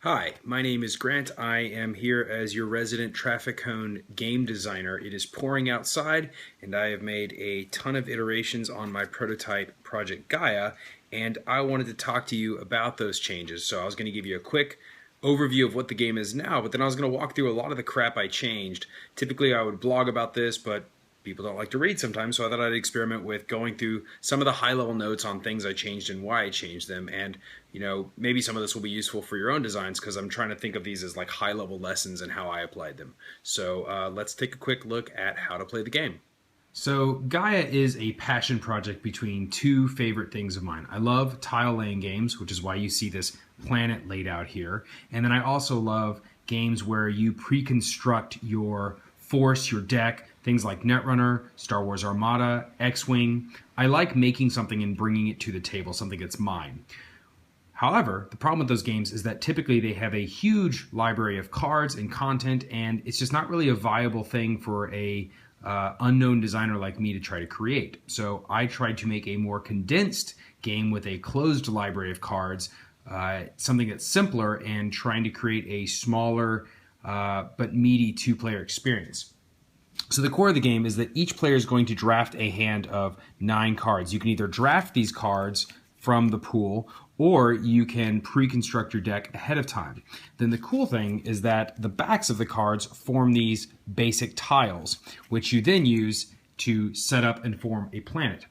Hi, my name is Grant. I am here as your resident traffic cone game designer. It is pouring outside, and I have made a ton of iterations on my prototype project Gaia, and I wanted to talk to you about those changes. So I was going to give you a quick overview of what the game is now, but then I was going to walk through a lot of the crap I changed. Typically I would blog about this, but people don't like to read sometimes, so I thought I'd experiment with going through some of the high-level notes on things I changed and why I changed them. And maybe some of this will be useful for your own designs, because I'm trying to think of these as like high-level lessons and how I applied them. So let's take a quick look at how to play the game. So Gaia is a passion project between two favorite things of mine. I love tile laying games, which is why you see this planet laid out here. And then I also love games where you pre-construct your force, your deck, things like Netrunner, Star Wars Armada, X-Wing. I like making something and bringing it to the table, something that's mine. However, the problem with those games is that typically they have a huge library of cards and content, and it's just not really a viable thing for a unknown designer like me to try to create. So I tried to make a more condensed game with a closed library of cards, something that's simpler, and trying to create a smaller but meaty two-player experience. So the core of the game is that each player is going to draft a hand of 9 cards. You can either draft these cards from the pool, or you can pre-construct your deck ahead of time. Then the cool thing is that the backs of the cards form these basic tiles, which you then use to set up and form a planet.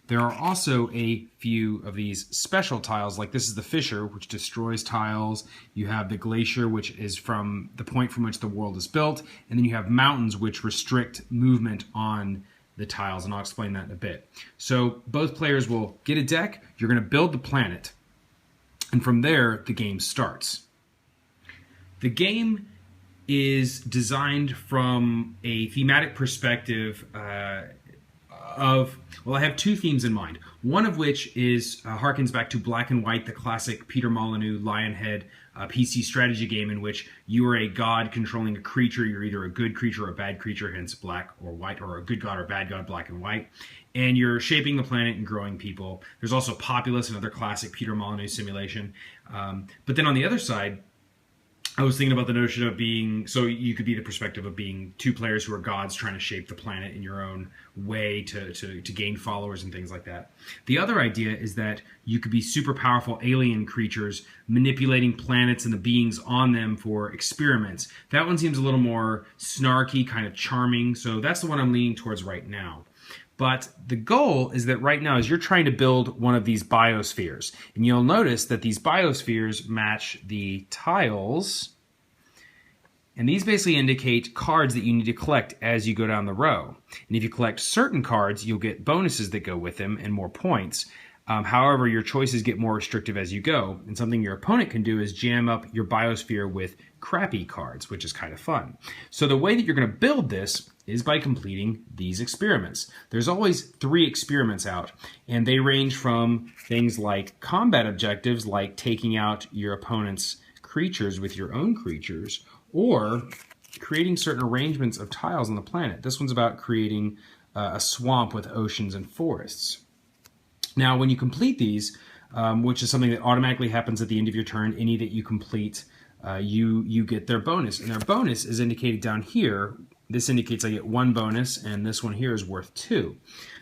There are also a few of these special tiles, like this is the Fissure, which destroys tiles. You have the Glacier, which is from the point from which the world is built. And then you have mountains, which restrict movement on the tiles, and I'll explain that in a bit. So both players will get a deck. You're going to build the planet, and from there, the game starts. The game is designed from a thematic perspective I have 2 themes in mind. One of which is harkens back to Black and White, the classic Peter Molyneux Lionhead PC strategy game in which you are a god controlling a creature. You're either a good creature or a bad creature, hence black or white, or a good god or bad god, black and white. And you're shaping the planet and growing people. There's also Populous, another classic Peter Molyneux simulation. But then on the other side, I was thinking about the notion of being, so you could be the perspective of being 2 players who are gods trying to shape the planet in your own way to gain followers and things like that. The other idea is that you could be super powerful alien creatures manipulating planets and the beings on them for experiments. That one seems a little more snarky, kind of charming, so that's the one I'm leaning towards right now. But the goal is that right now is you're trying to build one of these biospheres. And you'll notice that these biospheres match the tiles. And these basically indicate cards that you need to collect as you go down the row. And if you collect certain cards, you'll get bonuses that go with them and more points. However, your choices get more restrictive as you go. And something your opponent can do is jam up your biosphere with crappy cards, which is kind of fun. So the way that you're going to build this is by completing these experiments. There's always 3 experiments out, and they range from things like combat objectives, like taking out your opponent's creatures with your own creatures, or creating certain arrangements of tiles on the planet. This one's about creating a swamp with oceans and forests. Now, when you complete these, which is something that automatically happens at the end of your turn, any that you complete, you get their bonus. And their bonus is indicated down here. This indicates I get 1 bonus, and this one here is worth 2.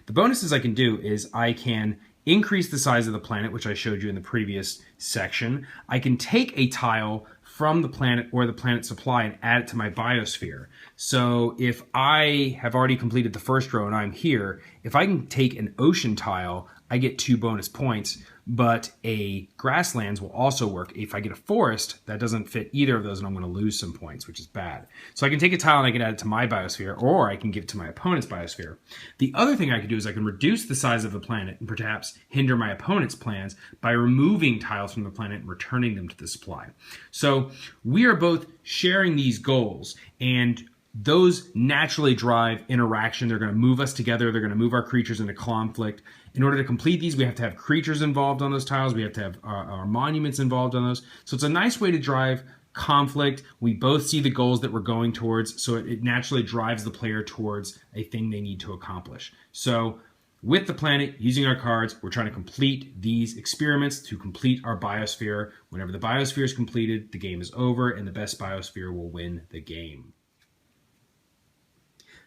The bonuses I can do is I can increase the size of the planet, which I showed you in the previous section. I can take a tile from the planet or the planet supply and add it to my biosphere. So if I have already completed the first row and I'm here, if I can take an ocean tile, I get 2 bonus points, but a grasslands will also work. If I get a forest, that doesn't fit either of those, and I'm going to lose some points, which is bad. So I can take a tile and I can add it to my biosphere, or I can give it to my opponent's biosphere. The other thing I can do is I can reduce the size of the planet and perhaps hinder my opponent's plans by removing tiles from the planet and returning them to the supply. So we are both sharing these goals, and those naturally drive interaction. They're going to move us together. They're going to move our creatures into conflict. In order to complete these, we have to have creatures involved on those tiles. We have to have our monuments involved on those. So it's a nice way to drive conflict. We both see the goals that we're going towards, so it naturally drives the player towards a thing they need to accomplish. So with the planet, using our cards, we're trying to complete these experiments to complete our biosphere. Whenever the biosphere is completed, the game is over, and the best biosphere will win the game.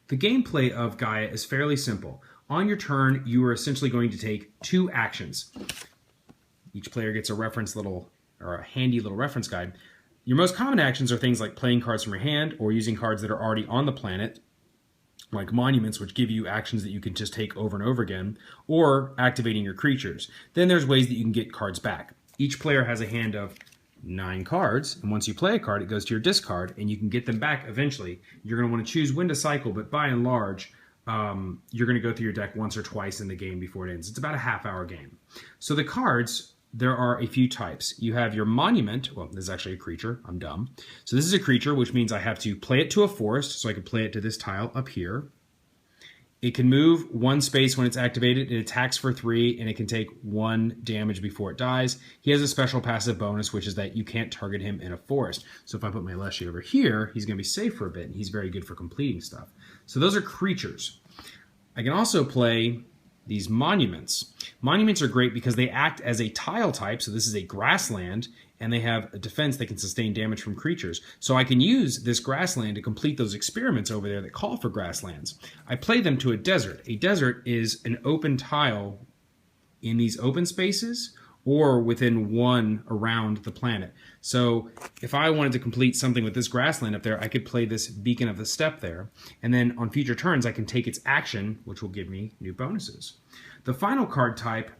The gameplay of Gaia is fairly simple. On your turn, you are essentially going to take 2 actions. Each player gets a reference little, or a handy little reference guide. Your most common actions are things like playing cards from your hand or using cards that are already on the planet, like monuments, which give you actions that you can just take over and over again, or activating your creatures. Then there's ways that you can get cards back. Each player has a hand of 9 cards, and once you play a card, it goes to your discard, and you can get them back eventually. You're going to want to choose when to cycle, but by and large, you're going to go through your deck once or twice in the game before it ends. It's about a half-hour game. So the cards, there are a few types. You have your monument. Well, this is actually a creature. I'm dumb. So this is a creature, which means I have to play it to a forest, so I can play it to this tile up here. It can move 1 space when it's activated. It attacks for 3, and it can take 1 damage before it dies. He has a special passive bonus, which is that you can't target him in a forest. So if I put my Leshy over here, he's going to be safe for a bit, and he's very good for completing stuff. So those are creatures. I can also play these monuments. Monuments are great because they act as a tile type, so this is a grassland, and they have a defense that can sustain damage from creatures. So I can use this grassland to complete those experiments over there that call for grasslands. I play them to a desert. A desert is an open tile in these open spaces or within 1 around the planet. So if I wanted to complete something with this grassland up there, I could play this Beacon of the Steppe there. And then on future turns, I can take its action, which will give me new bonuses. The final card type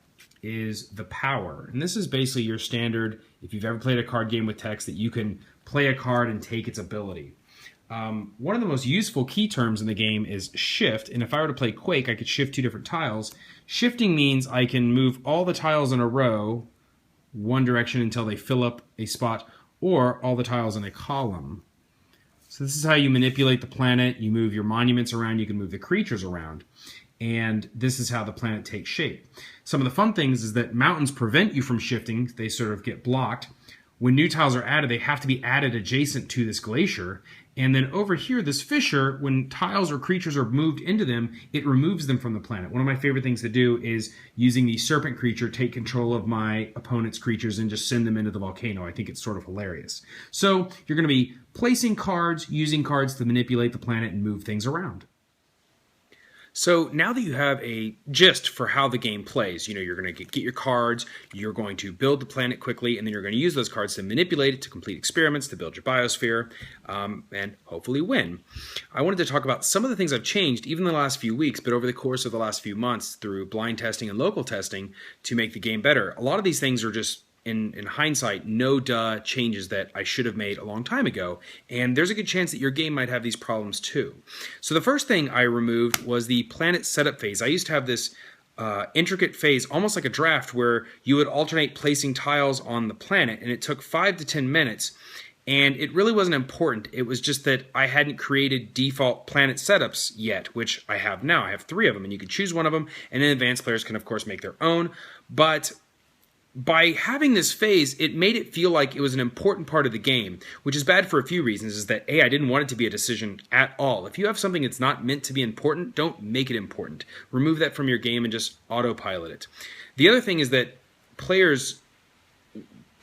is the power. And this is basically your standard, if you've ever played a card game with text, that you can play a card and take its ability. One of the most useful key terms in the game is shift, and if I were to play Quake, I could shift 2 different tiles. Shifting means I can move all the tiles in a row 1 direction until they fill up a spot, or all the tiles in a column. So this is how you manipulate the planet. You move your monuments around, you can move the creatures around, and this is how the planet takes shape. Some of the fun things is that mountains prevent you from shifting. They sort of get blocked. When new tiles are added, they have to be added adjacent to this glacier. And then over here, this fissure, when tiles or creatures are moved into them, it removes them from the planet. One of my favorite things to do is using the serpent creature, take control of my opponent's creatures and just send them into the volcano. I think it's sort of hilarious. So you're going to be placing cards, using cards to manipulate the planet and move things around. So now that you have a gist for how the game plays, you're going to get your cards, you're going to build the planet quickly, and then you're going to use those cards to manipulate it to complete experiments, to build your biosphere, and hopefully win. I wanted to talk about some of the things I've changed, even in the last few weeks, but over the course of the last few months through blind testing and local testing to make the game better. A lot of these things are just in hindsight, no-duh changes that I should have made a long time ago, and there's a good chance that your game might have these problems too. So the first thing I removed was the planet setup phase. I used to have this intricate phase, almost like a draft, where you would alternate placing tiles on the planet, and it took 5 to 10 minutes, and it really wasn't important. It was just that I hadn't created default planet setups yet, which I have now. I have 3 of them, and you can choose one of them, and then advanced players can, of course, make their own, but by having this phase, it made it feel like it was an important part of the game, which is bad for a few reasons, is that, A, I didn't want it to be a decision at all. If you have something that's not meant to be important, don't make it important. Remove that from your game and just autopilot it. The other thing is that players,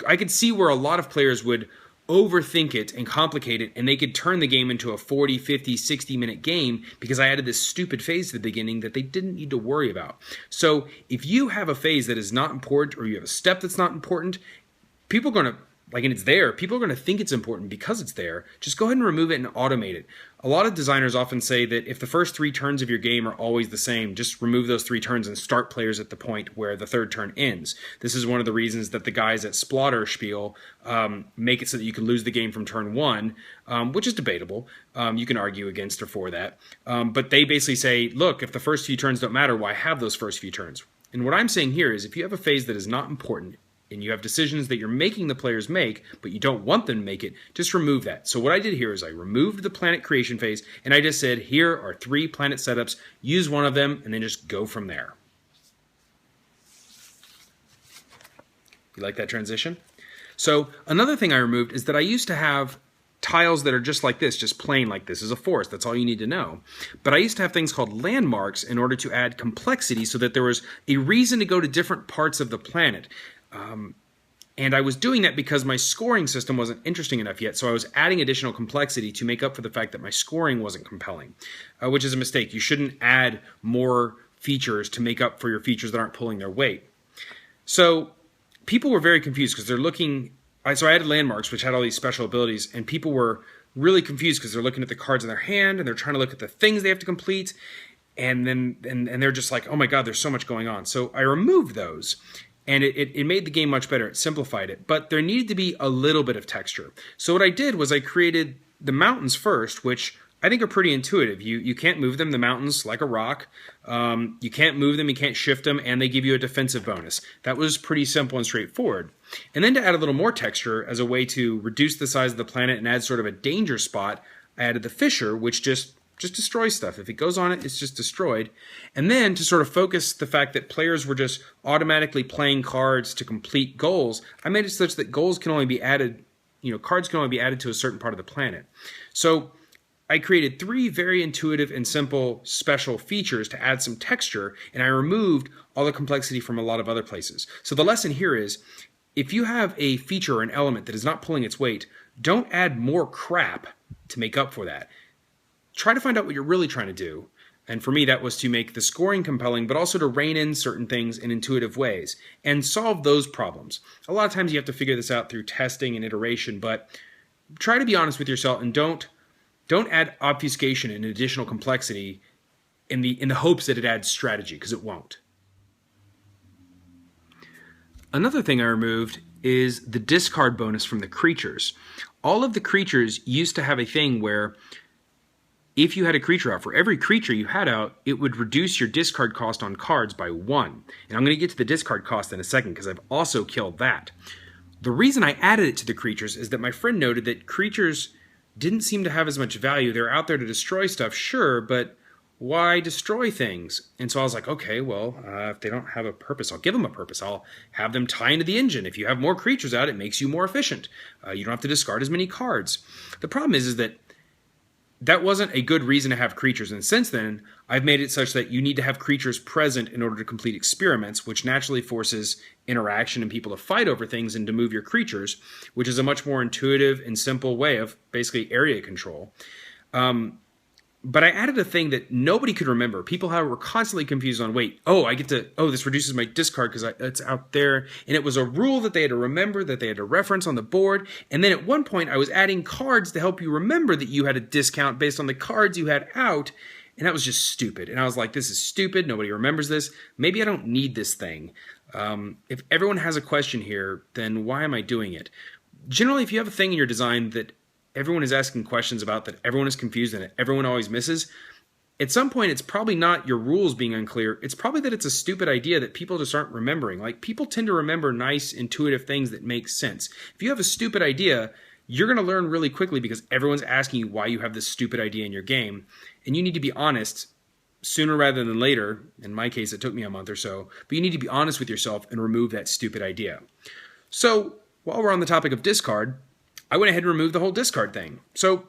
I could see where a lot of players would overthink it and complicate it, and they could turn the game into a 40, 50, 60-minute game because I added this stupid phase at the beginning that they didn't need to worry about. So if you have a phase that is not important, or you have a step that's not important, people are going to, and it's there, people are going to think it's important because it's there. Just go ahead and remove it and automate it. A lot of designers often say that if the first 3 turns of your game are always the same, just remove those 3 turns and start players at the point where the 3rd turn ends. This is one of the reasons that the guys at Splotterspiel make it so that you can lose the game from turn 1, which is debatable. You can argue against or for that. But they basically say, look, if the first few turns don't matter, why have those first few turns? And what I'm saying here is if you have a phase that is not important, and you have decisions that you're making the players make, but you don't want them to make it, just remove that. So what I did here is I removed the planet creation phase, and I just said, here are 3 planet setups, use one of them, and then just go from there. You like that transition? So another thing I removed is that I used to have tiles that are just like this, just plain like this is a forest. That's all you need to know. But I used to have things called landmarks in order to add complexity so that there was a reason to go to different parts of the planet. And I was doing that because my scoring system wasn't interesting enough yet, so I was adding additional complexity to make up for the fact that my scoring wasn't compelling, which is a mistake. You shouldn't add more features to make up for your features that aren't pulling their weight. So people were very confused because they're looking... So I added landmarks, which had all these special abilities, and people were really confused because they're looking at the cards in their hand, and they're trying to look at the things they have to complete, and they're just like, oh my god, there's so much going on. So I removed those. And it made the game much better. It simplified it. But there needed to be a little bit of texture. So what I did was I created the mountains first, which I think are pretty intuitive. You can't move them, the mountains, like a rock. You can't move them, you can't shift them, and they give you a defensive bonus. That was pretty simple and straightforward. And then to add a little more texture as a way to reduce the size of the planet and add sort of a danger spot, I added the fissure, which just destroys stuff. If it goes on it, it's just destroyed. And then to sort of focus the fact that players were just automatically playing cards to complete goals, I made it such that goals can only be added, cards can only be added to a certain part of the planet. So I created 3 very intuitive and simple special features to add some texture, and I removed all the complexity from a lot of other places. So the lesson here is, if you have a feature or an element that is not pulling its weight, don't add more crap to make up for that. Try to find out what you're really trying to do. And for me, that was to make the scoring compelling, but also to rein in certain things in intuitive ways and solve those problems. A lot of times you have to figure this out through testing and iteration, but try to be honest with yourself and don't add obfuscation and additional complexity in the hopes that it adds strategy, because it won't. Another thing I removed is the discard bonus from the creatures. All of the creatures used to have a thing where if you had a creature out, for every creature you had out, it would reduce your discard cost on cards by 1. And I'm going to get to the discard cost in a second because I've also killed that. The reason I added it to the creatures is that my friend noted that creatures didn't seem to have as much value. They're out there to destroy stuff, sure, but why destroy things? And so I was like, okay, well, if they don't have a purpose, I'll give them a purpose. I'll have them tie into the engine. If you have more creatures out, it makes you more efficient. You don't have to discard as many cards. The problem is that wasn't a good reason to have creatures, and since then, I've made it such that you need to have creatures present in order to complete experiments, which naturally forces interaction and people to fight over things and to move your creatures, which is a much more intuitive and simple way of basically area control. But I added a thing that nobody could remember. People were constantly confused on, wait, this reduces my discard because it's out there. And it was a rule that they had to remember, that they had to reference on the board. And then at one point, I was adding cards to help you remember that you had a discount based on the cards you had out. And that was just stupid. And I was like, this is stupid. Nobody remembers this. Maybe I don't need this thing. If everyone has a question here, then why am I doing it? Generally, if you have a thing in your design that everyone is asking questions about, that everyone is confused and that everyone always misses, at some point it's probably not your rules being unclear. It's probably that it's a stupid idea that people just aren't remembering. Like, people tend to remember nice, intuitive things that make sense. If you have a stupid idea, you're going to learn really quickly because everyone's asking you why you have this stupid idea in your game. And you need to be honest sooner rather than later. In my case, it took me a month or so. But you need to be honest with yourself and remove that stupid idea. So while we're on the topic of discard, I went ahead and removed the whole discard thing. So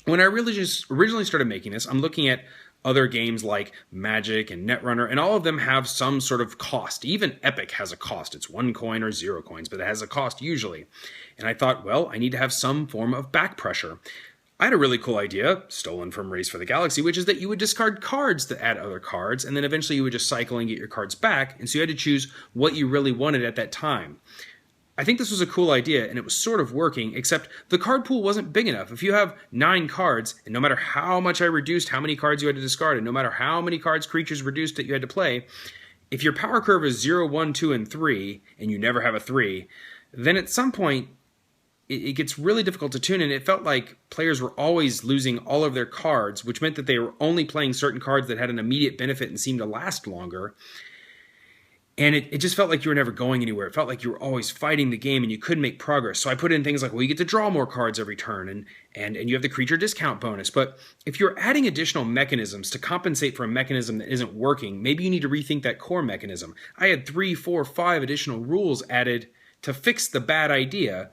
when I originally started making this, I'm looking at other games like Magic and Netrunner, and all of them have some sort of cost. Even Epic has a cost. It's 1 coin or 0 coins, but it has a cost usually. And I thought, well, I need to have some form of back pressure. I had a really cool idea, stolen from Race for the Galaxy, which is that you would discard cards to add other cards, and then eventually you would just cycle and get your cards back, and so you had to choose what you really wanted at that time. I think this was a cool idea, and it was sort of working, except the card pool wasn't big enough. If you have 9 cards, and no matter how much I reduced how many cards you had to discard, and no matter how many cards creatures reduced that you had to play, if your power curve is 0, 1, 2, and 3, and you never have a 3, then at some point, it gets really difficult to tune, and it felt like players were always losing all of their cards, which meant that they were only playing certain cards that had an immediate benefit and seemed to last longer. And it just felt like you were never going anywhere. It felt like you were always fighting the game and you couldn't make progress. So I put in things like, well, you get to draw more cards every turn and you have the creature discount bonus. But if you're adding additional mechanisms to compensate for a mechanism that isn't working, maybe you need to rethink that core mechanism. I had 3, 4, 5 additional rules added to fix the bad idea,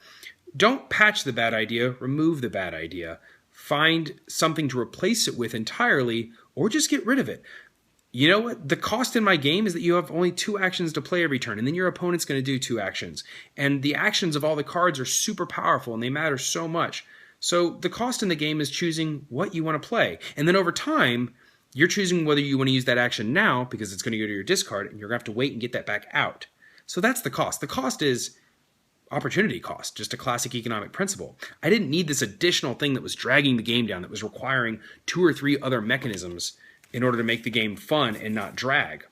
Don't patch the bad idea, remove the bad idea. Find something to replace it with entirely, or just get rid of it. You know what? The cost in my game is that you have only 2 actions to play every turn, and then your opponent's going to do 2 actions. And the actions of all the cards are super powerful, and they matter so much. So the cost in the game is choosing what you want to play. And then over time, you're choosing whether you want to use that action now, because it's going to go to your discard, and you're going to have to wait and get that back out. So that's the cost. The cost is opportunity cost, just a classic economic principle. I didn't need this additional thing that was dragging the game down, that was requiring 2 or 3 other mechanisms in order to make the game fun and not drag.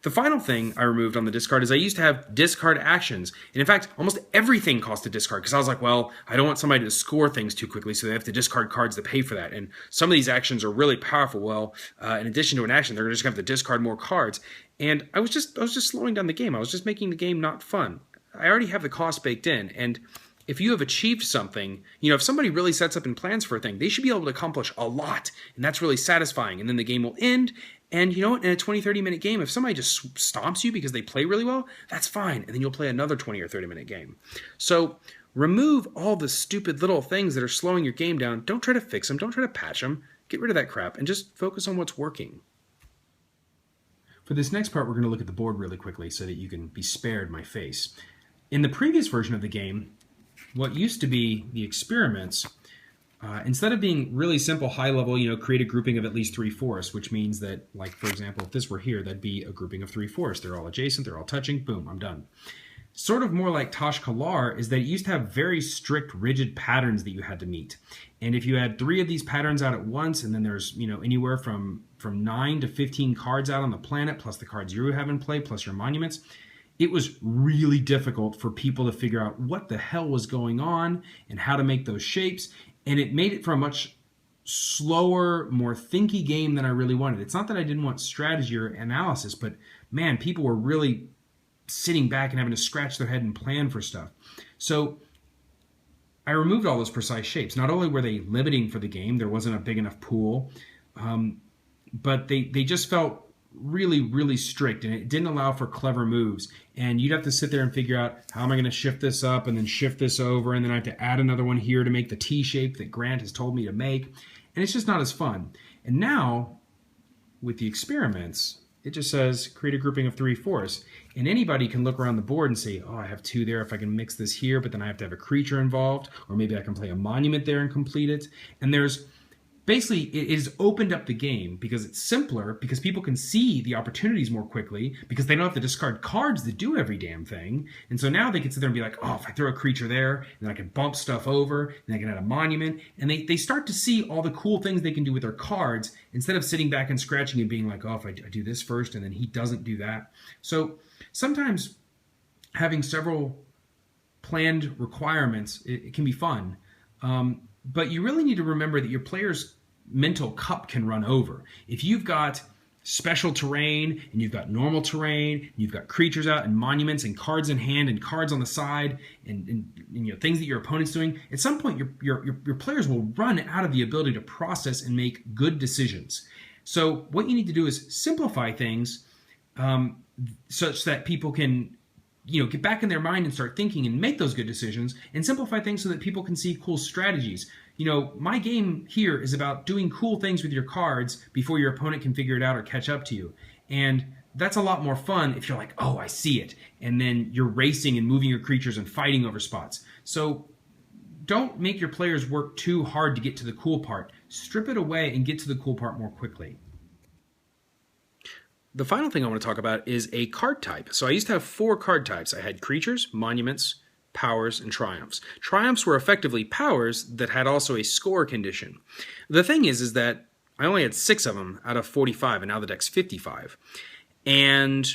The final thing I removed on the discard is I used to have discard actions. And in fact, almost everything cost a discard, because I was like, well, I don't want somebody to score things too quickly, so they have to discard cards to pay for that. And some of these actions are really powerful. Well, in addition to an action, they're just going to have to discard more cards. And I was just slowing down the game. I was just making the game not fun. I already have the cost baked in, and if you have achieved something, if somebody really sets up and plans for a thing, they should be able to accomplish a lot, and that's really satisfying. And then the game will end, and you know what? In a 20, 30-minute game, if somebody just stomps you because they play really well, that's fine, and then you'll play another 20 or 30-minute game. So remove all the stupid little things that are slowing your game down. Don't try to fix them. Don't try to patch them. Get rid of that crap, and just focus on what's working. For this next part, we're going to look at the board really quickly so that you can be spared my face. In the previous version of the game, what used to be the experiments, instead of being really simple, high level, create a grouping of at least 3 forests, which means that, like, for example, if this were here, that'd be a grouping of 3 forests. They're all adjacent, they're all touching, boom, I'm done. Sort of more like Tosh Kalar is that it used to have very strict, rigid patterns that you had to meet. And if you had 3 of these patterns out at once, and then there's, anywhere from 9 to 15 cards out on the planet, plus the cards you have in play, plus your monuments, it was really difficult for people to figure out what the hell was going on and how to make those shapes. And it made it for a much slower, more thinky game than I really wanted. It's not that I didn't want strategy or analysis, but man, people were really sitting back and having to scratch their head and plan for stuff. So I removed all those precise shapes. Not only were they limiting for the game, there wasn't a big enough pool, but they just felt really, really strict, and it didn't allow for clever moves. And you'd have to sit there and figure out, how am I going to shift this up and then shift this over, and then I have to add another one here to make the T shape that Grant has told me to make. And it's just not as fun. And now, with the experiments, it just says create a grouping of 3 forests. And anybody can look around the board and say, oh, I have 2 there, if I can mix this here, but then I have to have a creature involved, or maybe I can play a monument there and complete it. And there's basically, it has opened up the game because it's simpler, because people can see the opportunities more quickly, because they don't have to discard cards that do every damn thing. And so now they can sit there and be like, oh, if I throw a creature there, then I can bump stuff over, and I can add a monument. And they start to see all the cool things they can do with their cards, instead of sitting back and scratching and being like, oh, if I do this first, and then he doesn't do that. So sometimes having several planned requirements, it can be fun. But you really need to remember that your player's mental cup can run over. If you've got special terrain, and you've got normal terrain, and you've got creatures out, and monuments, and cards in hand, and cards on the side, and things that your opponent's doing, at some point your players will run out of the ability to process and make good decisions. So what you need to do is simplify things such that people can get back in their mind and start thinking and make those good decisions, and simplify things so that people can see cool strategies. My game here is about doing cool things with your cards before your opponent can figure it out or catch up to you. And that's a lot more fun if you're like, oh, I see it. And then you're racing and moving your creatures and fighting over spots. So don't make your players work too hard to get to the cool part. Strip it away and get to the cool part more quickly. The final thing I want to talk about is a card type. So I used to have 4 card types. I had creatures, monuments, powers, and triumphs. Triumphs were effectively powers that had also a score condition. The thing is that I only had 6 of them out of 45, and now the deck's 55. And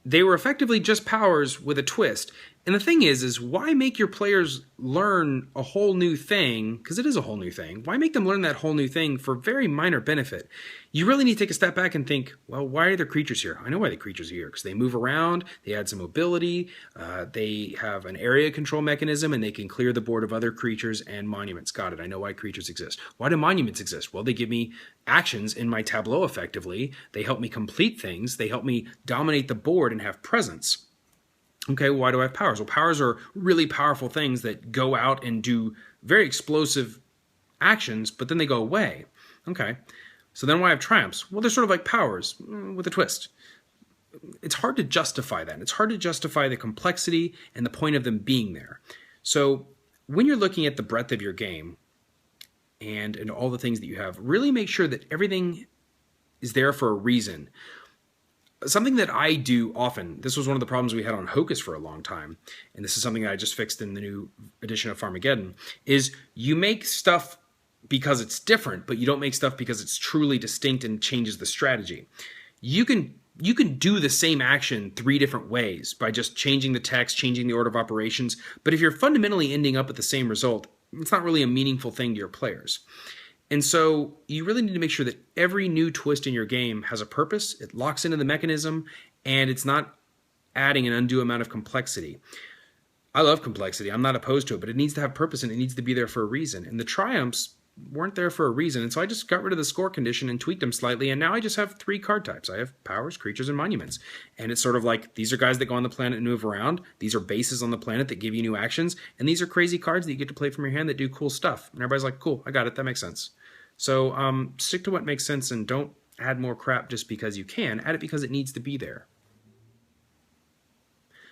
they were effectively just powers with a twist. And the thing is why make your players learn a whole new thing, because it is a whole new thing, why make them learn that whole new thing for very minor benefit? You really need to take a step back and think, well, why are there creatures here? I know why the creatures are here, because they move around, they add some mobility, they have an area control mechanism, and they can clear the board of other creatures and monuments. Got it, I know why creatures exist. Why do monuments exist? Well, they give me actions in my tableau effectively, they help me complete things, they help me dominate the board and have presence. Okay, why do I have powers? Well, powers are really powerful things that go out and do very explosive actions, but then they go away. Okay, so then why have triumphs? Well, they're sort of like powers with a twist. It's hard to justify that. It's hard to justify the complexity and the point of them being there. So when you're looking at the breadth of your game and all the things that you have, really make sure that everything is there for a reason. Something that I do often, this was one of the problems we had on Hocus for a long time, and this is something that I just fixed in the new edition of Farmageddon, is you make stuff because it's different, but you don't make stuff because it's truly distinct and changes the strategy. You can do the same action 3 different ways by just changing the text, changing the order of operations, but if you're fundamentally ending up at the same result, it's not really a meaningful thing to your players. And so you really need to make sure that every new twist in your game has a purpose, it locks into the mechanism, and it's not adding an undue amount of complexity. I love complexity. I'm not opposed to it, but it needs to have purpose and it needs to be there for a reason. And the triumphs weren't there for a reason. And so I just got rid of the score condition and tweaked them slightly. And now I just have 3 card types. I have powers, creatures, and monuments. And it's sort of like, these are guys that go on the planet and move around. These are bases on the planet that give you new actions. And these are crazy cards that you get to play from your hand that do cool stuff. And everybody's like, cool, I got it. That makes sense. So stick to what makes sense and don't add more crap just because you can. Add it because it needs to be there.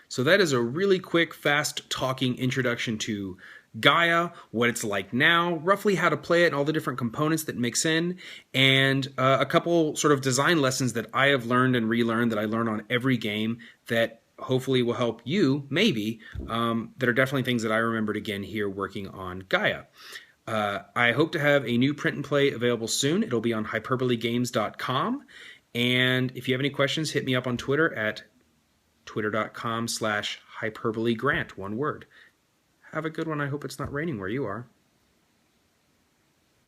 So that is a really quick, fast-talking introduction to Gaia, what it's like now, roughly how to play it, and all the different components that mix in, and a couple sort of design lessons that I have learned and relearned that I learn on every game that hopefully will help you, maybe, that are definitely things that I remembered again here working on Gaia. I hope to have a new print and play available soon. It'll be on hyperbolegames.com. And if you have any questions, hit me up on Twitter at twitter.com/hyperbolegrant, one word. Have a good one. I hope it's not raining where you are.